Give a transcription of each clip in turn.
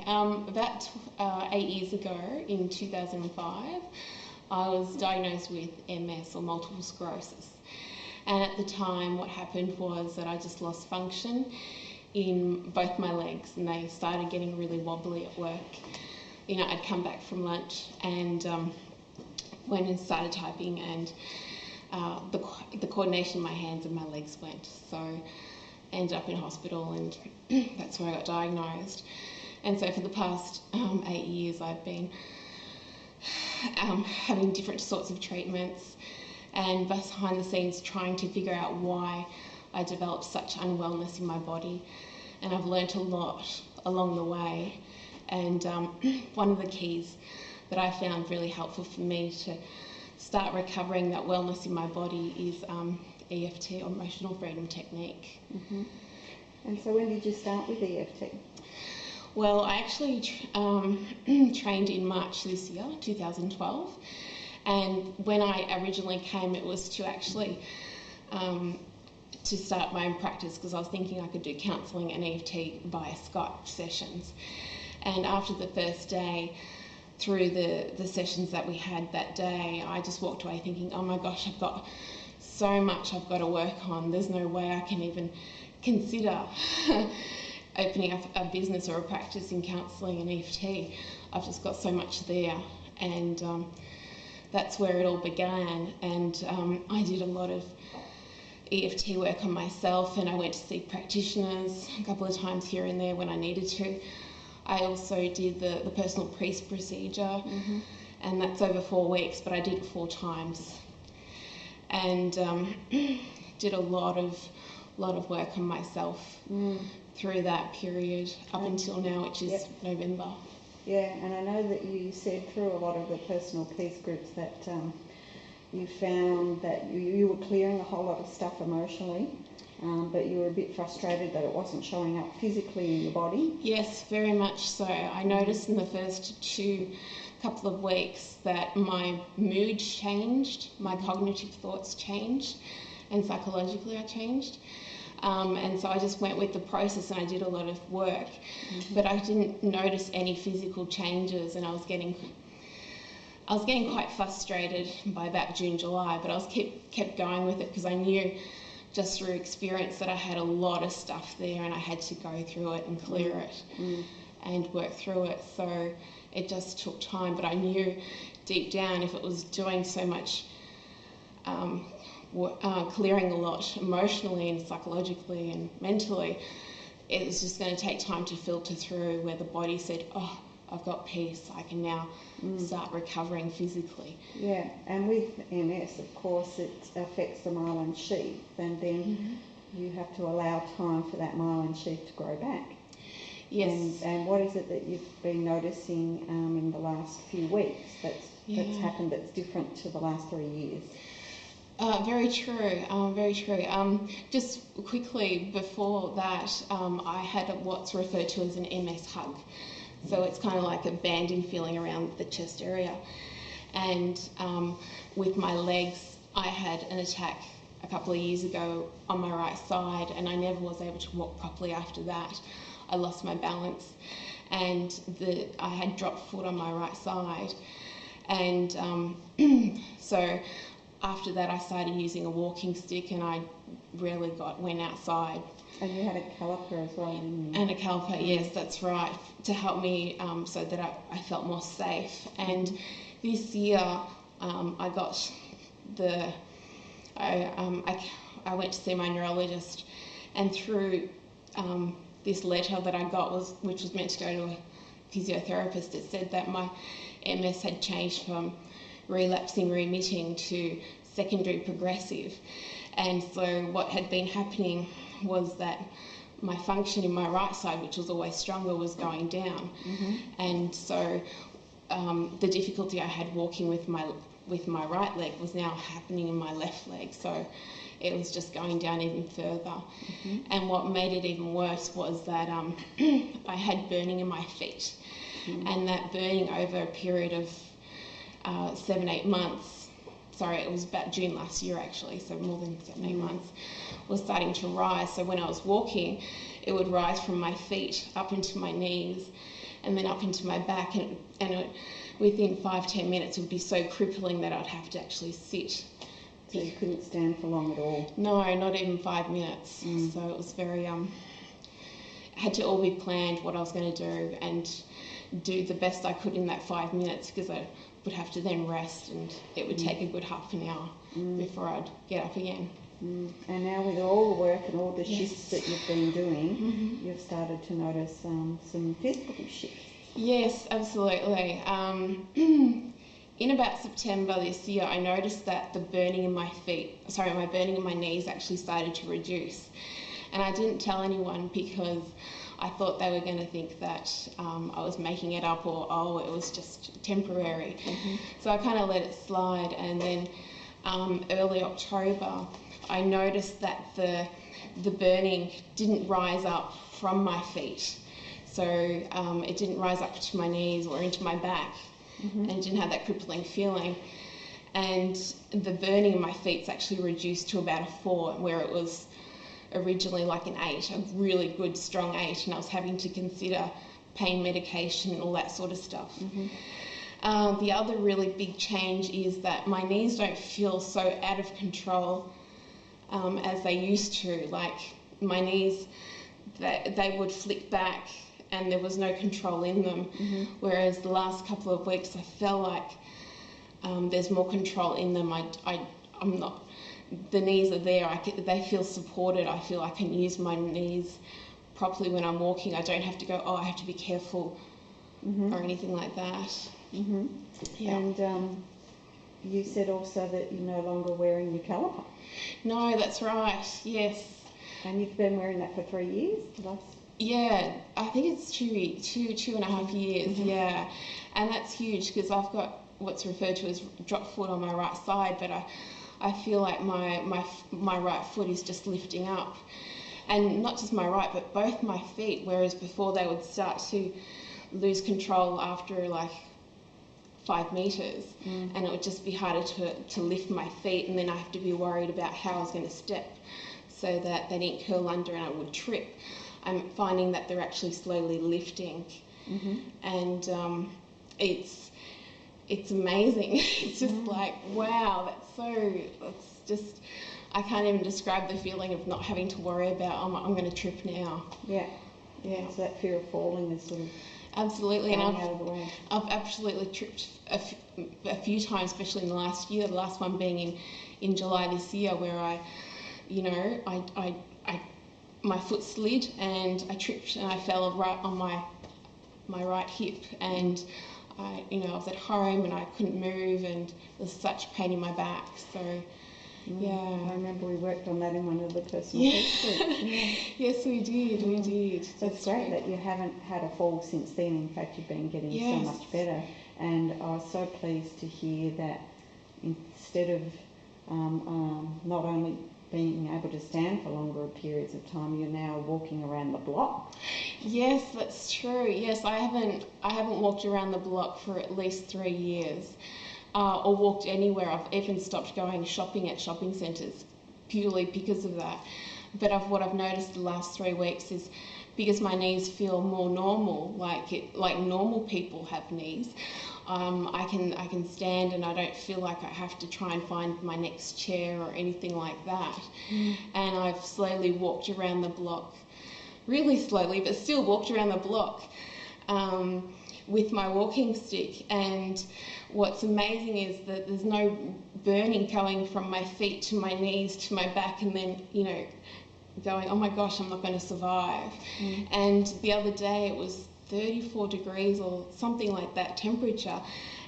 About 8 years ago, in 2005, I was diagnosed with MS, or multiple sclerosis. And at the time, what happened was that I just lost function in both my legs, and they started getting really wobbly at work. You know, I'd come back from lunch and went and started typing, and the coordination in my hands and my legs went. So I ended up in hospital, and that's where I got diagnosed. And so for the past 8 years, I've been having different sorts of treatments and behind the scenes trying to figure out why I developed such unwellness in my body. And I've learnt a lot along the way. And one of the keys that I found really helpful for me to start recovering that wellness in my body is EFT, or Emotional Freedom Technique. Mm-hmm. And so when did you start with EFT? Well, I actually trained in March this year, 2012. And when I originally came, it was to actually to start my own practice, because I was thinking I could do counselling and EFT via Skype sessions. And after the first day, through the sessions that we had that day, I just walked away thinking, oh my gosh, I've got so much I've got to work on. There's no way I can even consider opening up a business or a practice in counselling and EFT. I've just got so much there. And that's where it all began. And I did a lot of EFT work on myself, and I went to see practitioners a couple of times here and there when I needed to. I also did the personal priest procedure, mm-hmm. and that's over 4 weeks, but I did it 4 times. And did a lot of work on myself through that period up until now, which is November. Yeah, and I know that you said through a lot of the personal peace groups that you found that you were clearing a whole lot of stuff emotionally, but you were a bit frustrated that it wasn't showing up physically in your body. Yes, very much so. I noticed in the first couple of weeks that my mood changed, my cognitive thoughts changed, and psychologically I changed. And so I just went with the process, and I did a lot of work, but I didn't notice any physical changes, and I was getting quite frustrated by about June, July, but I was kept going with it, because I knew just through experience that I had a lot of stuff there, and I had to go through it and clear it and work through it. So it just took time, but I knew deep down if it was doing so much clearing a lot emotionally and psychologically and mentally, it was just going to take time to filter through where the body said, oh, I've got peace, I can now start recovering physically. Yeah, and with MS, of course, it affects the myelin sheath, and then you have to allow time for that myelin sheath to grow back. Yes. And what is it that you've been noticing in the last few weeks that's happened that's different to the last 3 years? Very true, very true. Just quickly before that, I had what's referred to as an MS hug. So it's kind of like a banding feeling around the chest area. And with my legs, I had an attack a couple of years ago on my right side, and I never was able to walk properly after that. I lost my balance, and I had dropped foot on my right side. And so after that, I started using a walking stick, and I rarely went outside. And you had a caliper as well, didn't you? And a caliper, yes, that's right, to help me so that I felt more safe. And this year, I got I went to see my neurologist, and through this letter that I got, which was meant to go to a physiotherapist, it said that my MS had changed from relapsing, remitting to secondary progressive. And so what had been happening was that my function in my right side, which was always stronger, was going down. And so the difficulty I had walking with my right leg was now happening in my left leg. So it was just going down even further. And what made it even worse was that I had burning in my feet. And that burning over a period of 7-8 months, sorry, it was about June last year actually, so more than 7-8 months, was starting to rise. So when I was walking, it would rise from my feet up into my knees, and then up into my back, within 5-10 minutes it would be so crippling that I'd have to actually sit. So you couldn't stand for long at all? No, not even 5 minutes. So it was very, had to all be planned what I was going to do and do the best I could in that 5 minutes, because I would have to then rest, and it would take a good half an hour before I'd get up again. And now with all the work and all the shifts that you've been doing, you've started to notice some physical shifts. Yes, absolutely. In about September this year, I noticed that the burning in my burning in my knees actually started to reduce. And I didn't tell anyone because I thought they were going to think that I was making it up, or, it was just temporary. So I kind of let it slide. And then early October, I noticed that the burning didn't rise up from my feet. So it didn't rise up to my knees or into my back, and didn't have that crippling feeling. And the burning in my feet's actually reduced to about a 4, where it was originally like an 8, a really good strong 8, and I was having to consider pain medication and all that sort of stuff. The other really big change is that my knees don't feel so out of control as they used to. Like my knees, they would flick back and there was no control in them, whereas the last couple of weeks I felt like there's more control in them. I'm not, the knees are there, they feel supported. I feel I can use my knees properly when I'm walking. I don't have to go, I have to be careful or anything like that. Yeah. And you said also that you're no longer wearing your caliper. No, that's right, yes. And you've been wearing that for 3 years? Yeah, I think it's two and a half years, yeah. And that's huge because I've got what's referred to as drop foot on my right side, but I feel like my right foot is just lifting up. And not just my right, but both my feet, whereas before they would start to lose control after like 5 metres, and it would just be harder to lift my feet, and then I have to be worried about how I was going to step so that they didn't curl under and I would trip. I'm finding that they're actually slowly lifting, and it's amazing. It's just like, wow, that's just, I can't even describe the feeling of not having to worry about, I'm going to trip now. Yeah. So that fear of falling is sort of absolutely, and out of the way. I've absolutely tripped a few times, especially in the last year. The last one being in July this year, where my foot slid and I tripped and I fell right on my right hip, and I was at home and I couldn't move, and there was such pain in my back. So yeah, I remember we worked on that in one of the personal peace groups. Yes, we did. So it's great that you haven't had a fall since then. In fact, you've been getting so much better, and I was so pleased to hear that instead of not only being able to stand for longer periods of time, you're now walking around the block. Yes, that's true. Yes, I haven't walked around the block for at least 3 years, or walked anywhere. I've even stopped going shopping at shopping centres purely because of that. But what I've noticed the last 3 weeks is, because my knees feel more normal, like normal people have knees, I can stand and I don't feel like I have to try and find my next chair or anything like that. And I've slowly walked around the block, really slowly, but still walked around the block with my walking stick. And what's amazing is that there's no burning going from my feet to my knees to my back, and then going, oh my gosh, I'm not going to survive. And the other day it was 34 degrees or something like that temperature,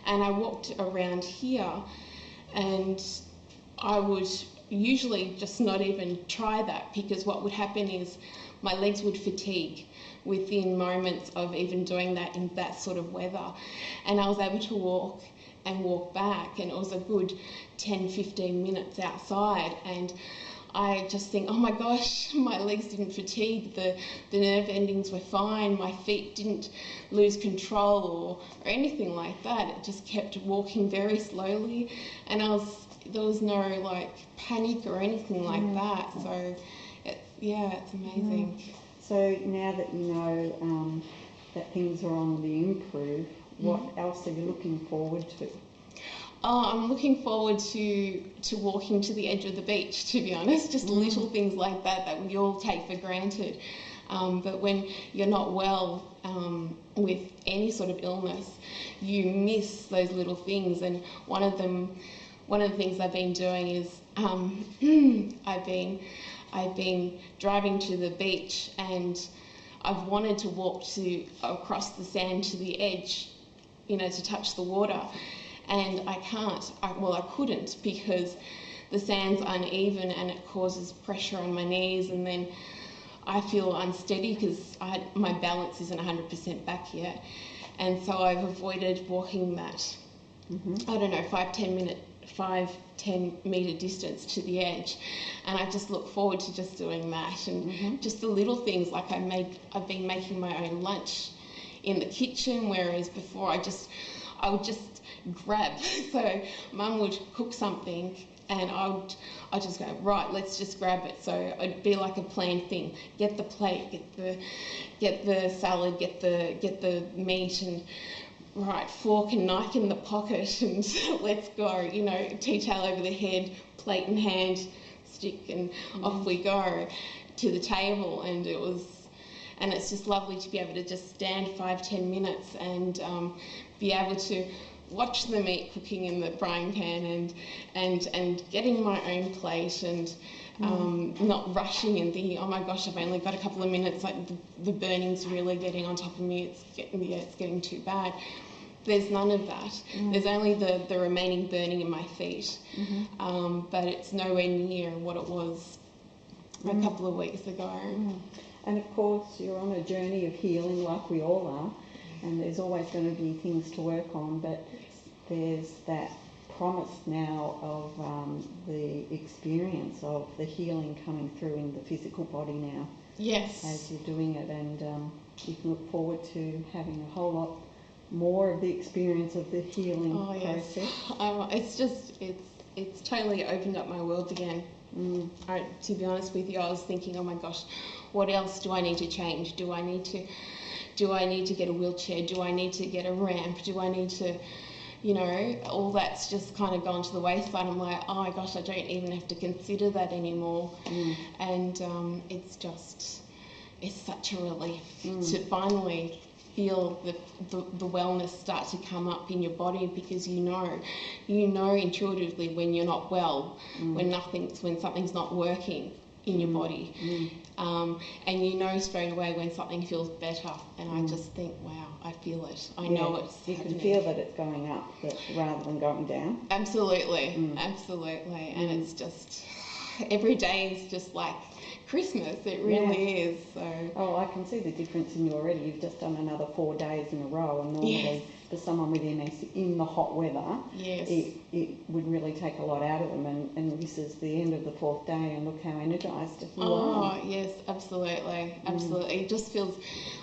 and I walked around here, and I would usually just not even try that, because what would happen is my legs would fatigue within moments of even doing that in that sort of weather. And I was able to walk and walk back, and it was a good 10-15 minutes outside, and I just think, oh my gosh, my legs didn't fatigue, the nerve endings were fine, my feet didn't lose control or anything like that. It just kept walking very slowly, and there was no panic or anything like that. So it's amazing. So now that you know that things are on the improve, what else are you looking forward to? Oh, I'm looking forward to walking to the edge of the beach, to be honest. Just little things like that we all take for granted. But when you're not well with any sort of illness, you miss those little things. And one of the things I've been doing is I've been driving to the beach, and I've wanted to walk across the sand to the edge, to touch the water. And I can't. I couldn't, because the sand's uneven and it causes pressure on my knees, and then I feel unsteady because my balance isn't 100% back yet. And so I've avoided walking that, 5-10 metre distance to the edge. And I just look forward to just doing that. And just the little things, like I've been making my own lunch in the kitchen, whereas before I would just grab. So Mum would cook something and I'd just go, right, let's just grab it. So it'd be like a planned thing. Get the plate, get the salad, get the meat, and right, fork and knife in the pocket, and let's go, tea towel over the head, plate in hand, stick, and off we go to the table. And it's just lovely to be able to just stand 5-10 minutes and be able to watch the meat cooking in the frying pan and getting my own plate, and not rushing and thinking, oh my gosh, I've only got a couple of minutes, like the burning's really getting on top of me, it's getting too bad. There's none of that. There's only the remaining burning in my feet, but it's nowhere near what it was a couple of weeks ago. And of course you're on a journey of healing, like we all are, and there's always going to be things to work on, but there's that promise now of the experience of the healing coming through in the physical body now. Yes. As you're doing it, and you can look forward to having a whole lot more of the experience of the healing process. It's totally opened up my world again. To be honest with you, I was thinking, oh my gosh, what else do I need to change? Do I need to get a wheelchair? Do I need to get a ramp? Do I need to, all that's just kind of gone to the wayside. I'm like, oh my gosh, I don't even have to consider that anymore. And it's such a relief to finally feel the wellness start to come up in your body, because you know intuitively when you're not well, when something's not working in your body, and you know straight away when something feels better. And I just think, wow, I feel it. I know it's you happening. can feel that it's going up, rather than going down. Absolutely. And it's just, every day is just like Christmas. It really is. So. Oh, I can see the difference in you already. You've just done another 4 days in a row, and normally for someone with MS in the hot weather, it would really take a lot out of them. And this is the end of the 4th day, and look how energised you are. Oh yes, absolutely. It just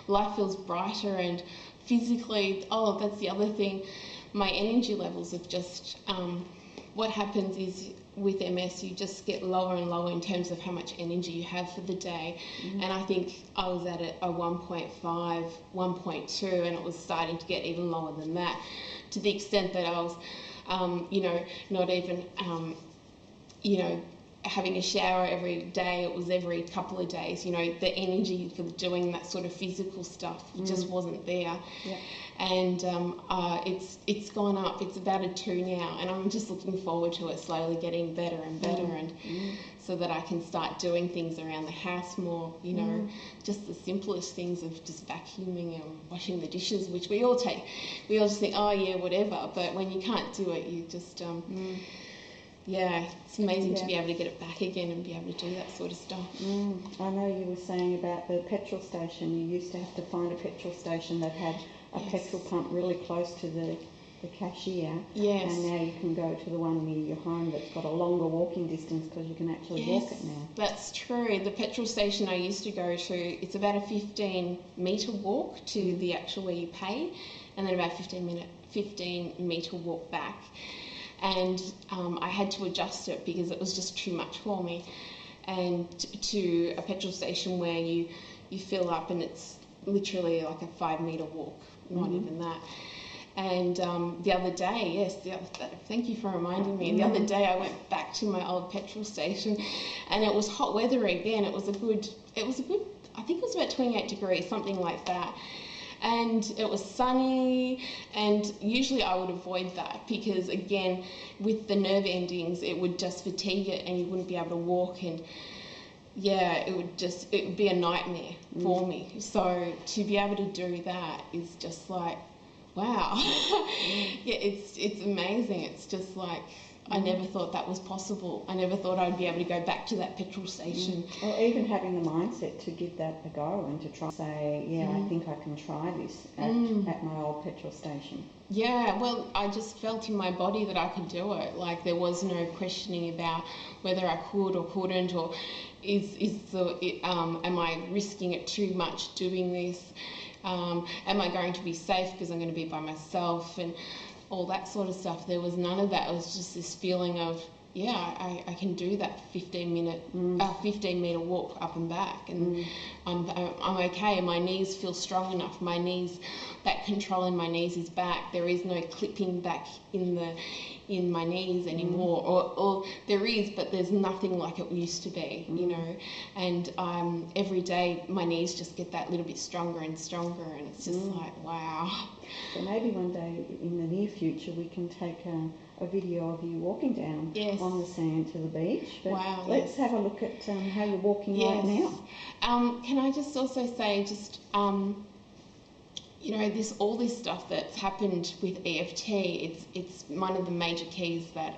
life feels brighter, and physically. Oh, that's the other thing. My energy levels have just. What happens is, with MS, you just get lower and lower in terms of how much energy you have for the day. And I think I was at a 1.5, 1.2, and it was starting to get even lower than that, to the extent that I was, not even, having a shower every day. It was every couple of days. The energy for doing that sort of physical stuff just wasn't there. Yeah. And it's gone up. It's about a 2 now, and I'm just looking forward to it slowly getting better and better, and so that I can start doing things around the house more. Just the simplest things of just vacuuming and washing the dishes, which we all just think, oh yeah, whatever. But when you can't do it, you just it's amazing to be able to get it back again and be able to do that sort of stuff. I know you were saying about the petrol station. You used to have to find a petrol station that had a petrol pump really close to the cashier. Yes. And now you can go to the one near your home that's got a longer walking distance, because you can actually walk it now. That's true. The petrol station I used to go to, it's about a 15-metre walk to the actual where you pay, and then about 15-metre walk back. And I had to adjust it because it was just too much for me. And to a petrol station where you fill up and it's literally like a 5 metre walk, not even that. And the other day, yes, thank you for reminding me. The other day I went back to my old petrol station, and it was hot weather again. It was a good, I think it was about 28 degrees, something like that. And it was sunny, and usually I would avoid that because, again, with the nerve endings, it would just fatigue it and you wouldn't be able to walk, and yeah, it would be a nightmare for me. So to be able to do that is just like, wow. Yeah, it's amazing. It's just like, I never thought that was possible. I never thought I'd be able to go back to that petrol station. Or even having the mindset to give that a go and to try say, yeah, I think I can try this at my old petrol station. Yeah, well, I just felt in my body that I could do it. Like, there was no questioning about whether I could or couldn't, or am I risking it too much doing this? Am I going to be safe because I'm going to be by myself, and all that sort of stuff. There was none of that. It was just this feeling of, yeah, I can do that 15 metre walk up and back, and I'm okay. My knees feel strong enough. My knees, that control in my knees is back. There is no clipping back in my knees anymore, or there is, but there's nothing like it used to be, you know. And every day my knees just get that little bit stronger and stronger, and it's just like, wow. So maybe one day in the near future we can take a video of you walking down on the sand to the beach. But wow. Let's have a look at how you're walking right now. Can I just also say, you know, all this stuff that's happened with EFT, it's one of the major keys that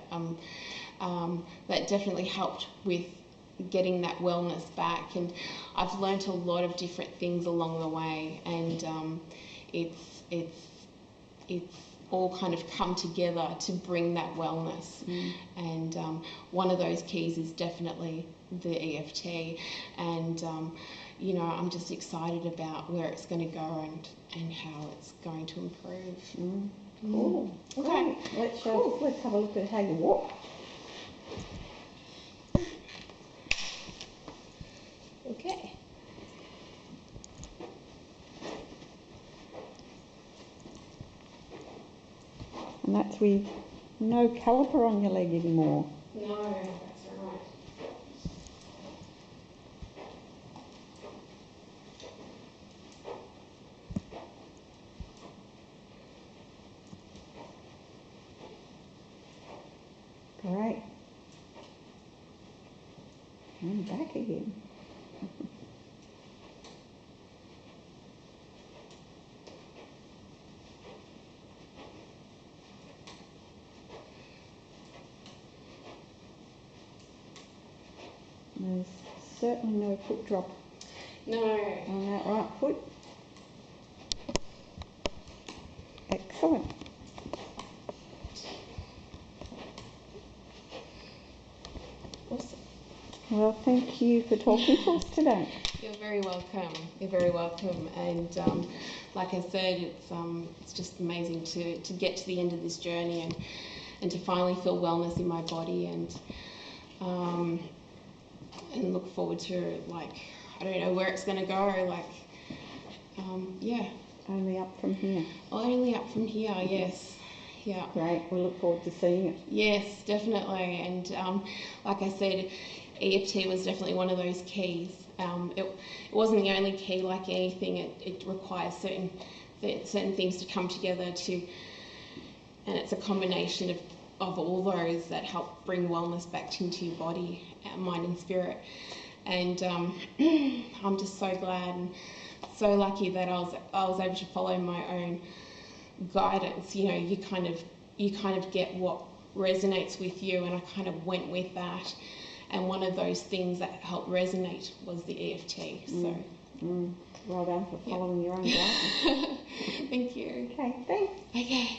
that definitely helped with getting that wellness back. And I've learnt a lot of different things along the way, and it's all kind of come together to bring that wellness. And one of those keys is definitely the EFT, and you know, I'm just excited about where it's going to go and how it's going to improve. Cool. Okay. Let's have a look at how you walk. Okay. And that's with no caliper on your leg anymore. No, that's right. Great. And back again. There's certainly no foot drop on that right foot. Excellent. Awesome. Well, thank you for talking to us today. You're very welcome. You're very welcome. And like I said, it's just amazing to get to the end of this journey and to finally feel wellness in my body, and look forward to, like, I don't know where it's going to go. Like, yeah. Only up from here. Only up from here. Yes. Yeah. Great. We look forward to seeing it. Yes, definitely. And like I said, EFT was definitely one of those keys. It wasn't the only key. Like anything, it requires certain things to come together and it's a combination of all those that help bring wellness back into your body, mind and spirit. And I'm just so glad and so lucky that I was able to follow my own guidance. You know, you kind of get what resonates with you, and I kind of went with that. And one of those things that helped resonate was the EFT. So, well done for following your own guidance. Thank you. Okay, thanks. Okay.